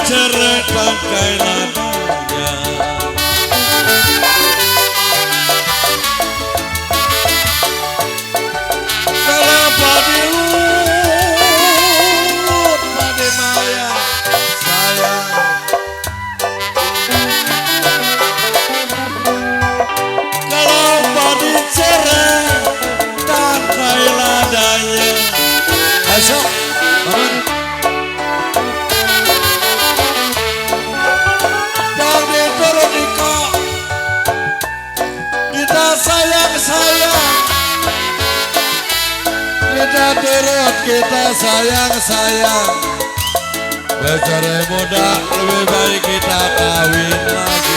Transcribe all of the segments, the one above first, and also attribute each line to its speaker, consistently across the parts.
Speaker 1: Beceret bangkai ladanya kalau padilut padi maya sayang kalau padi ceret bangkai ladanya esok sayang kita turut kita sayang Beceret muda lebih baik kita kawin lagi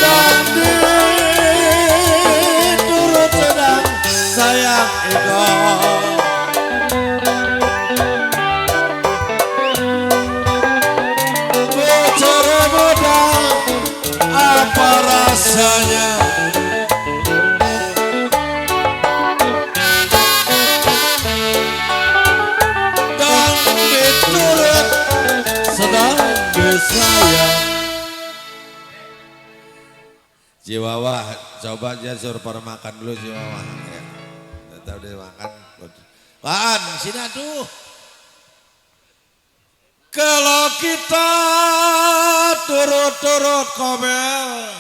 Speaker 1: dan turut sedang sayang ego apa rasanya dan diturut sedang disayang Jiwawa coba aja suruh makan dulu Jiwawa ya. Tetap dia makan Pan sini aduh kalau kita turut-turut komel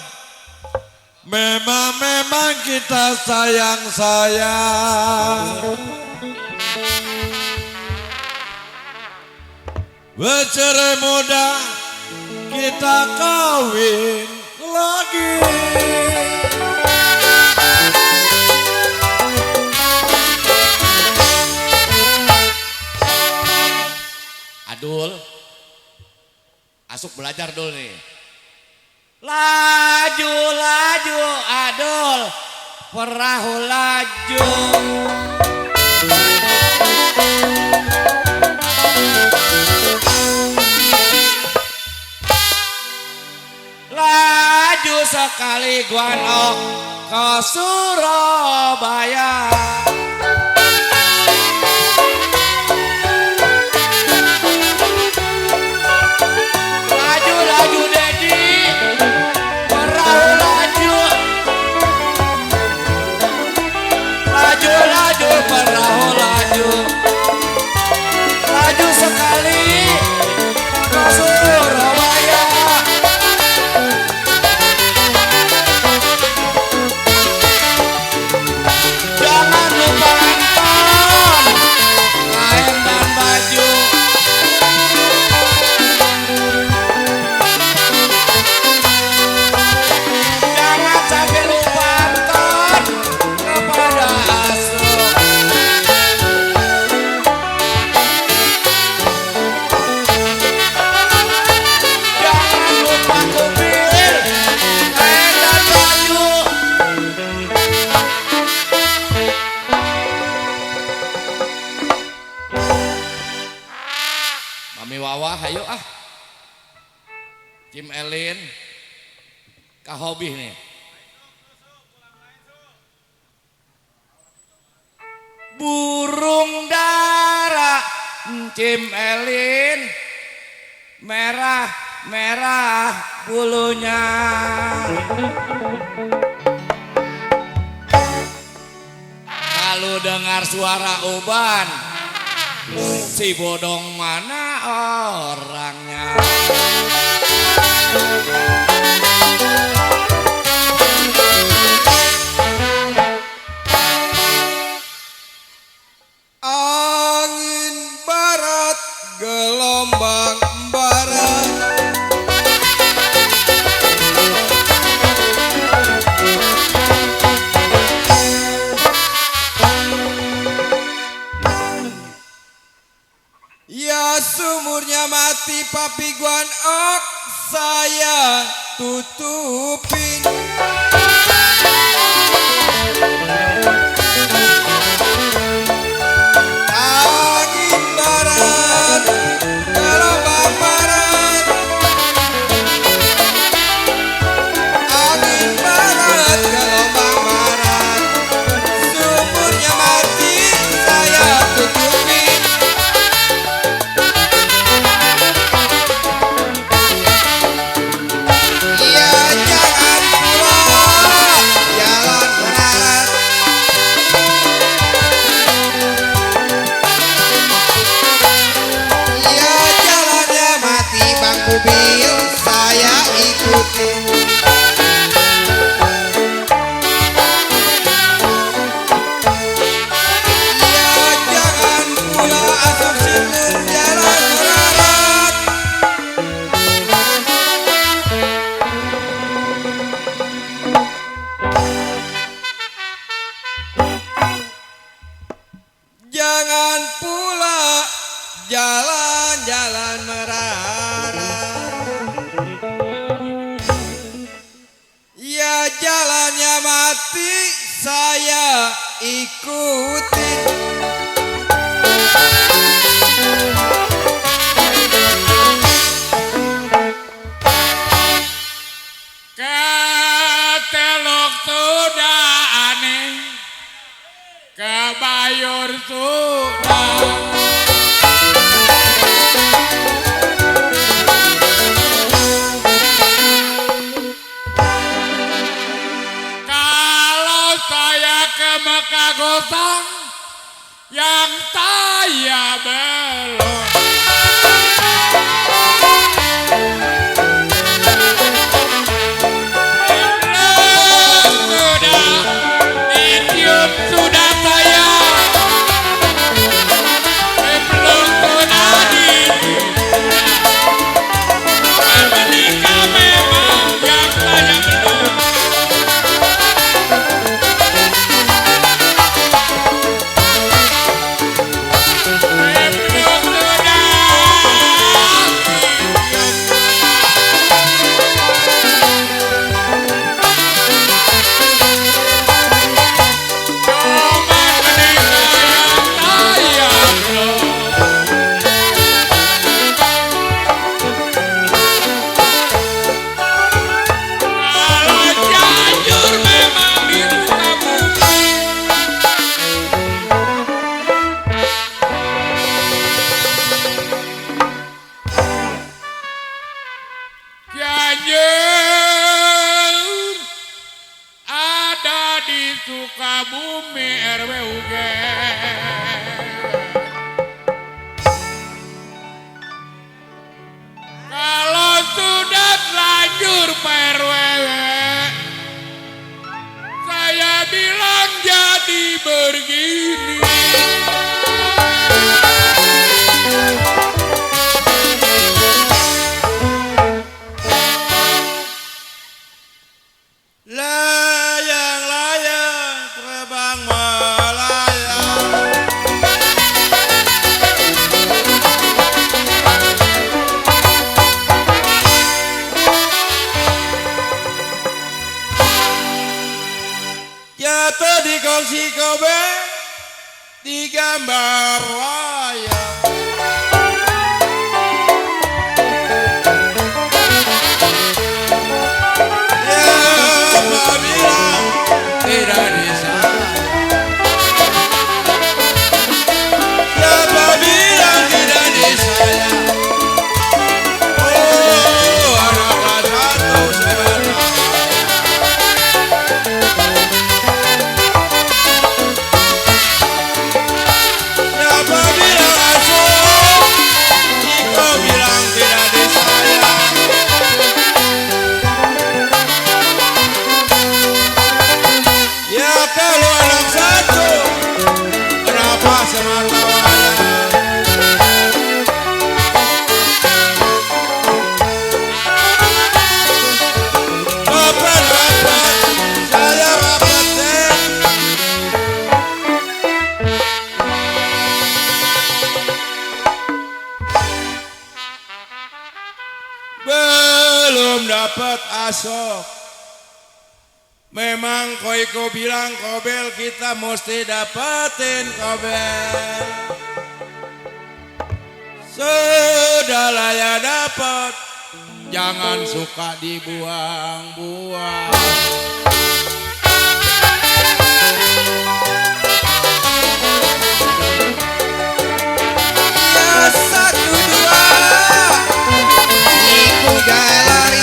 Speaker 1: memang kita sayang Beceret muda kita kawin lagi
Speaker 2: Adul Asuk belajar dul nih laju Adul perahu laju laju sekali guanok ke Surabaya laju sekali ke Surabaya jangan lupa nonton kain dan baju jangan sampai lupa nonton kepada Wawa, hayo ah, Kim Elin, Kak Hobi nih. Burung dara, Kim Elin, merah bulunya. Kalau dengar suara uban, si bodong mana orangnya?
Speaker 1: Angin barat, gelombang barat, ya sumurnya mati papi guan ok saya tutupin. Angin barat, gelombang barat, angin barat, gelombang barat, sumurnya mati jangan pula asap sinur jalan merarat. Jangan pula jalan-jalan merarat. Ya jalannya mati saya ikuti.
Speaker 2: Keteluk sudah aneh, kebayur sudah. Kalau saya ke Mekah Gosong, yang saya belum. Sudah saya belum sudah menikah memang yang saya belum. Belum Sukabumi RW kalau sudah terlanjur Pak RW, saya bilang jadi begini.
Speaker 1: Layang-layang terbang melayang. Jatuh di kongsi kobe, di gambar wayang. Siapa bilang tidak disayang? Siapa bilang tidak disayang? Oh, anaklah satu sebenarnya. Siapa bilang asuh? Jika bilang tidak disayang. Ya kalau anak satu, kenapa semata wayang? Dapat, saya dapatin. Belum dapat asok. Memang Koiko bilang kobel kita mesti dapetin kobel. Sudahlah ya dapat, jangan suka dibuang-buang. Ya satu dua, ibu galari.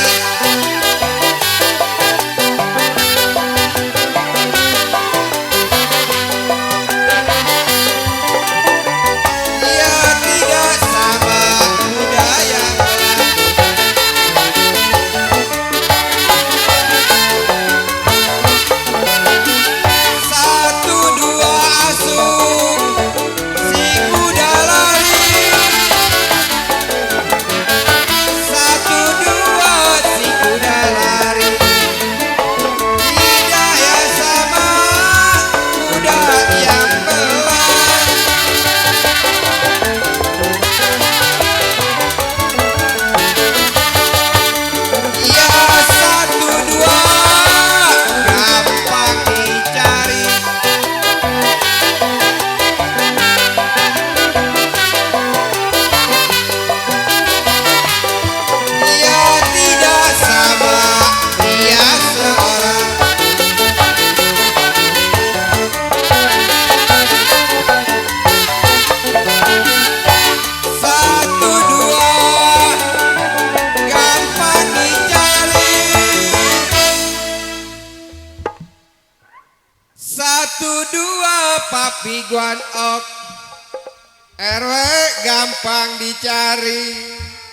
Speaker 3: Tapi Guan Ok RW gampang dicari.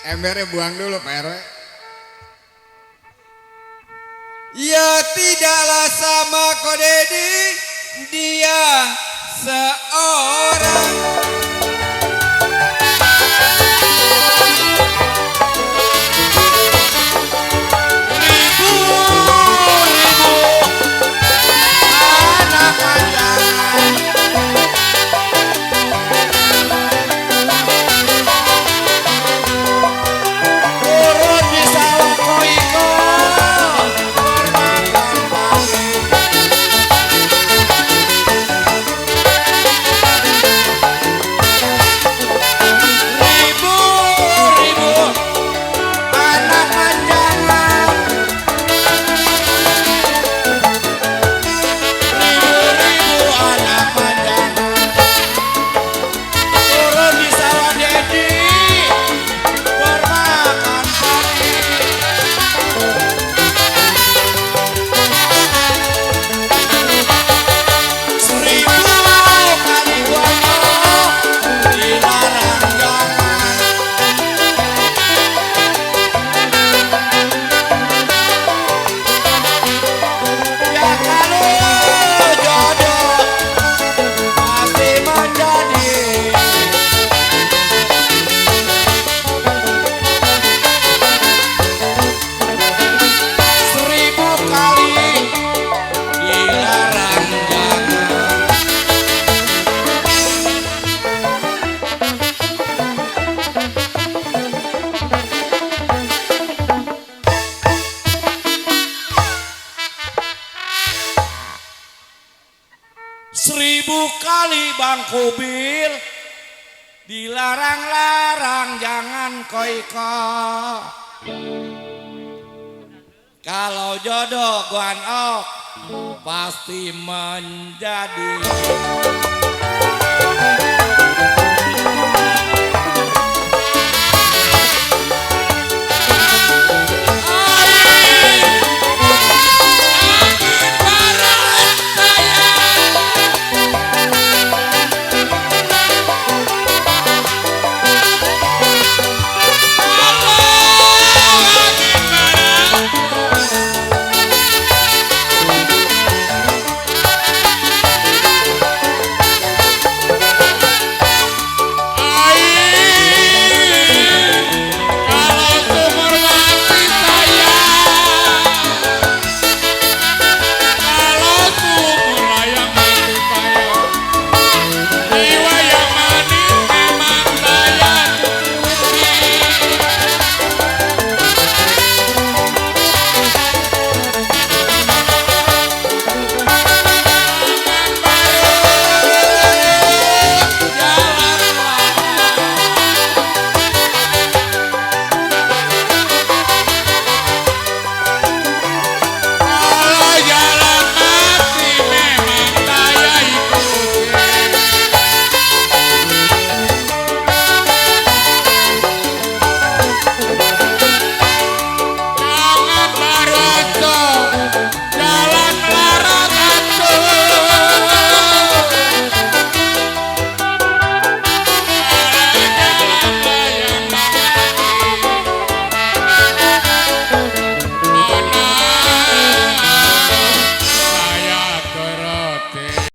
Speaker 3: Embernya buang dulu Pak RW. Ya tidaklah sama Ko Dedi, dia seorang anak panjangan. Turun di sawah Koiko, bermakan pagi. Ribu-ribu anak panjangan. Ribu-ribu anak panjangan. Turun di sawah Dedi, bermakan pagi. Seribu kali buang dilarang jangan. Ya kalau jodoh pasti menjadi. Seribu kali dilarang jangan. Seribu kali Bang Kubil dilarang-larang jangan Koiko. Kalau jodoh Guan Ok pasti menjadi.